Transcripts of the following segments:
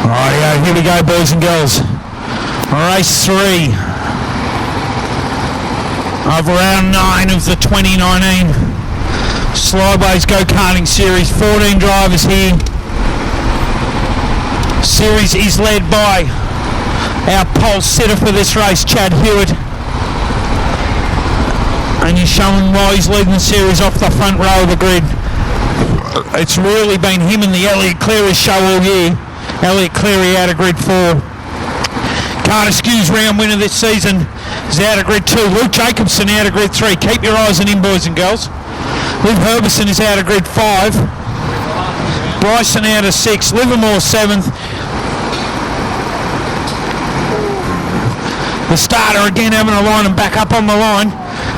Rightio, here we go, boys and girls. Race 3 of round 9 of the 2019 Slideways Go Karting Series. 14 drivers here. Series is led by our pole sitter for this race, Chad Hewitt. And he's showing why he's leading the series off the front row of the grid. It's really been him and the Elliot Cleary show all year. Elliot Cleary out of grid 4. Carter Skew's round winner this season is out of grid 2. Luke Jacobson out of grid 3. Keep your eyes on him, boys and girls. Liv Herbison is out of grid 5. Bryson out of 6. Livermore 7th. The starter again having a line and back up on the line.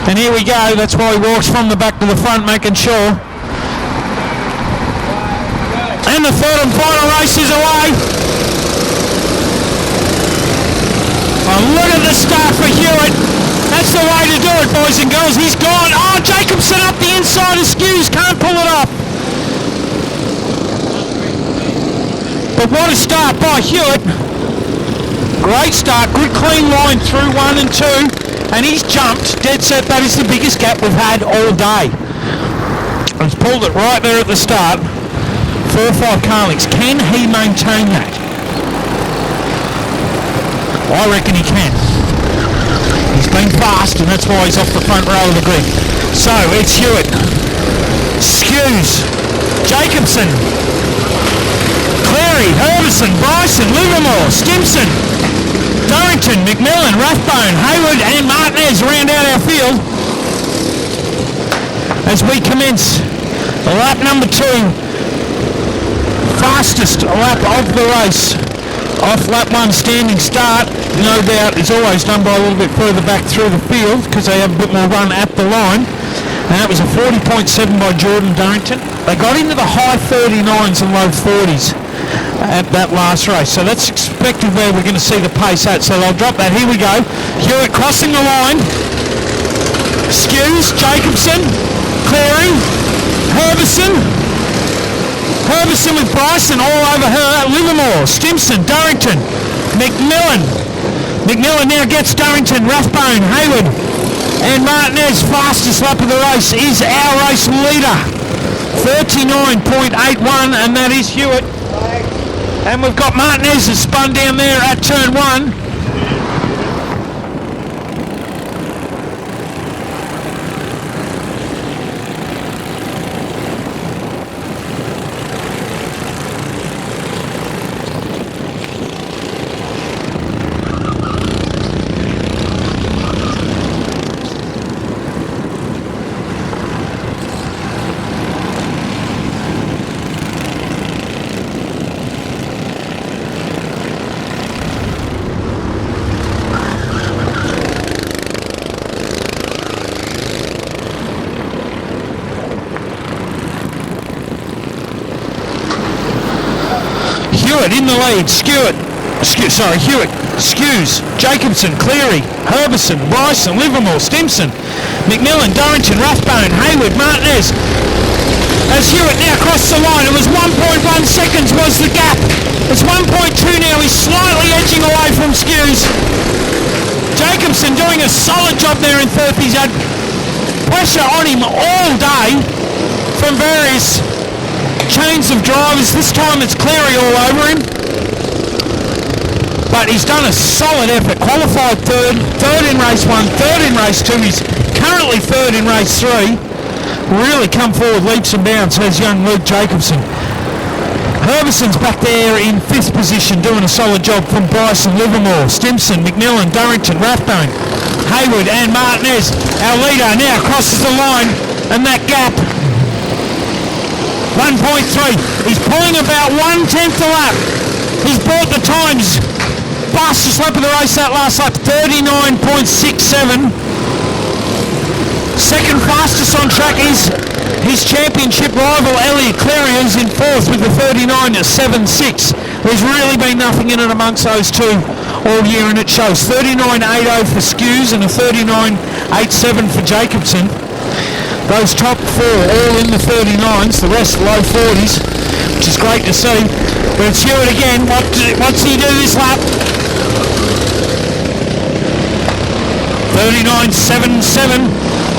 And here we go. That's why he walks from the back to the front, making sure. And the third and final race is away. Oh, look at the start for Hewitt. That's the way to do it, boys and girls. He's gone. Oh, Jacobson up the inside of Skews. Can't pull it off. But what a start by Hewitt. Great start. Good clean line through 1 and 2. And he's jumped. Dead set. That is the biggest gap we've had all day. He's pulled it right there at the start. 4-5 Carlings. Can he maintain that? I reckon he can. He's been fast, and that's why he's off the front row of the grid. So it's Hewitt, Skews, Jacobson, Cleary, Herbison, Bryson, Livermore, Stimson, Dorrington, McMillan, Rathbone, Hayward and Martinez round out our field as we commence lap number 2. Fastest lap of the race. Off lap 1 standing start, no doubt is always done by a little bit further back through the field because they have a bit more run at the line. And that was a 40.7 by Jordan Dorrington. They got into the high 39s and low 40s at that last race. So that's expected where we're going to see the pace at. So they'll drop that. Here we go. Hewitt crossing the line. Skews, Jacobson, Cleary, Herbison. Herbison with Bryson all over her. Livermore, Stimson, Dorrington, McMillan. McMillan now gets Dorrington, Rathbone, Hayward and Martinez. Fastest lap of the race is our race leader. 39.81 and that is Hewitt. And we've got Martinez has spun down there at turn 1. Hewitt in the lead. Hewitt, Skews, Jacobson, Cleary, Herbison, Bryson, Livermore, Stimson, McMillan, Dorrington, Rathbone, Hayward, Martinez. As Hewitt now crossed the line, it was 1.1 seconds was the gap. It's 1.2 now. He's slightly edging away from Skews. Jacobson doing a solid job there in third. He's had pressure on him all day from various chains of drivers. This time it's Cleary all over him. But he's done a solid effort. Qualified third in race 1, third in race 2. He's currently third in race 3. Really come forward leaps and bounds, has young Luke Jacobson. Herbison's back there in 5th position doing a solid job from Bryson, Livermore, Stimson, McMillan, Dorrington, Rathbone, Hayward and Martinez. Our leader now crosses the line and that gap 1.3. He's pulling about 1/10 a lap. He's brought the times. Fastest lap of the race that last lap, 39.67. Second fastest on track is his championship rival Elliot Cleary, who's in 4th with the 39.76. There's really been nothing in it amongst those two all year, and it shows. 39.80 for Skews and a 39.87 for Jacobson. Those top 4 all in the 39s, the rest low 40s. which is great to see. But it's Hewitt again. What's he do this lap? 39.77.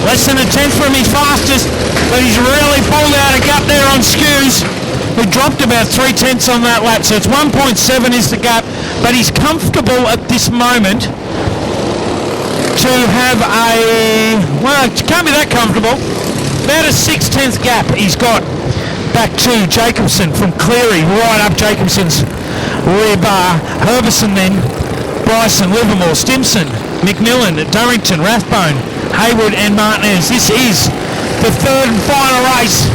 Less than a tenth from his fastest, but he's really pulled out a gap there on Skews, who dropped about 3/10 on that lap. So it's 1.7 is the gap, but he's comfortable at this moment to have well, it can't be that comfortable. About a 6/10 gap he's got back to Jacobson from Cleary, right up Jacobson's rear bar. Herbison then, Bryson, Livermore, Stimson, McMillan, Durrington, Rathbone, Hayward and Martinez. This is the third and final race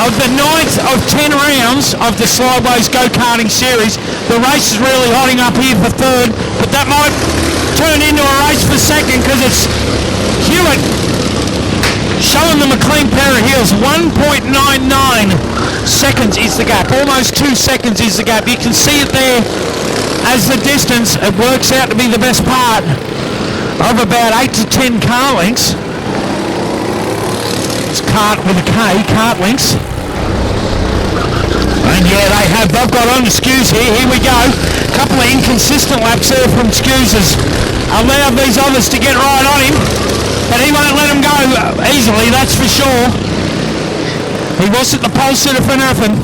of the 9th of 10 rounds of the Slideways Go-Karting Series. The race is really hotting up here for third, but that might turn into a race for second because it's Hewitt showing them a clean pair of heels. 1.99 seconds is the gap. Almost 2 seconds is the gap. You can see it there as the distance. It works out to be the best part of about 8 to 10 car lengths. It's cart with a K, cart lengths. And yeah, they've got on the Skews here. Here we go. A couple of inconsistent laps there from Skews has allowed these others to get right on him. But he won't let them go easily, that's for sure. He wasn't the pole sitter for nothing.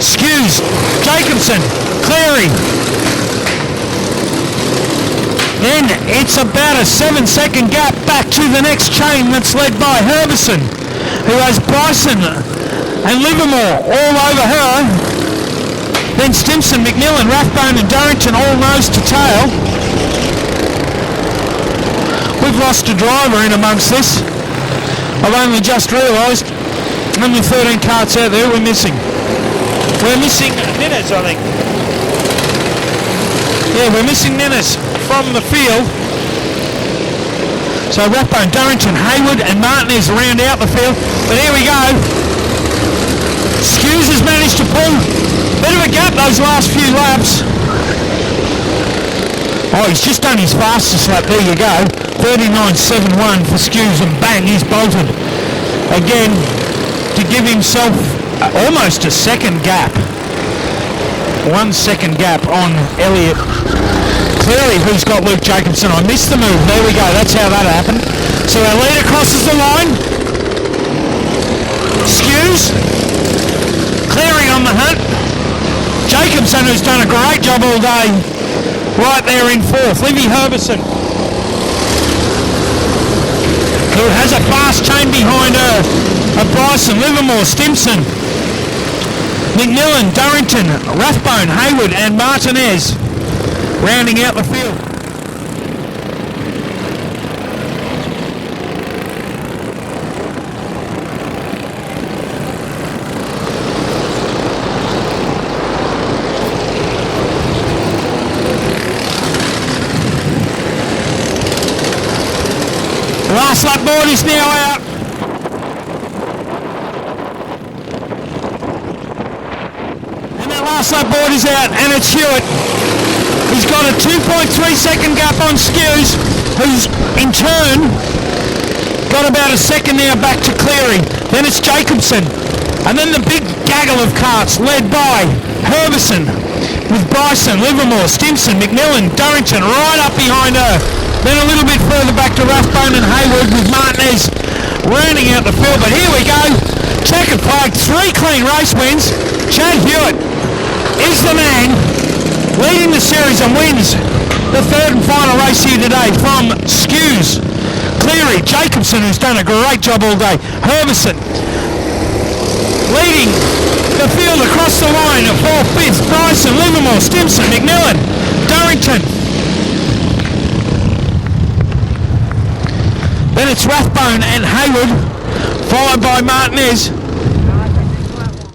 Skews, Jacobson, Cleary. Then it's about a 7-second gap back to the next chain that's led by Herbison, who has Bryson and Livermore all over her. Then Stimson, McMillan, Rathbone and Durrington all nose to tail. We've lost a driver in amongst this. I've only just realised. Only 13 carts out there we're missing. We're missing Ninnis, I think. Yeah, we're missing Ninnis from the field. So Rathbone, Durrington, Hayward and Martinez round out the field. But here we go. Skews has managed to pull a bit of a gap those last few laps. Oh, he's just done his fastest lap. There you go. 39.71 for Skews, and bang, he's bolted again to give himself almost a second gap. 1 second gap on Elliott. Clearly, who's got Luke Jacobson? I missed the move. There we go. That's how that happened. So our leader crosses the line. Skews. Cleary on the hunt. Jacobson, who's done a great job all day, right there in fourth. Livy Herbison, who has a fast chain behind her. Bryson, Livermore, Stimson, McMillan, Durrington, Rathbone, Hayward and Martinez rounding out the field. Last lap board is now out. And that last lap board is out, and it's Hewitt. He's got a 2.3 second gap on Skews, who's in turn got about a second now back to Cleary. Then it's Jacobson. And then the big gaggle of carts led by Herbison with Bryson, Livermore, Stimson, McMillan, Durrington right up behind her. Then a little bit further back to Rathbone and Hayward with Martinez rounding out the field. But here we go. Checkered flag, 3 clean race wins. Chad Hewitt is the man leading the series and wins the third and final race here today from Skews, Cleary, Jacobson, who's done a great job all day, Herbison leading the field across the line at 4th, 5th, Bryson, Livermore, Stimson, McMillan, Durrington. Then it's Rathbone and Hayward, followed by Martinez.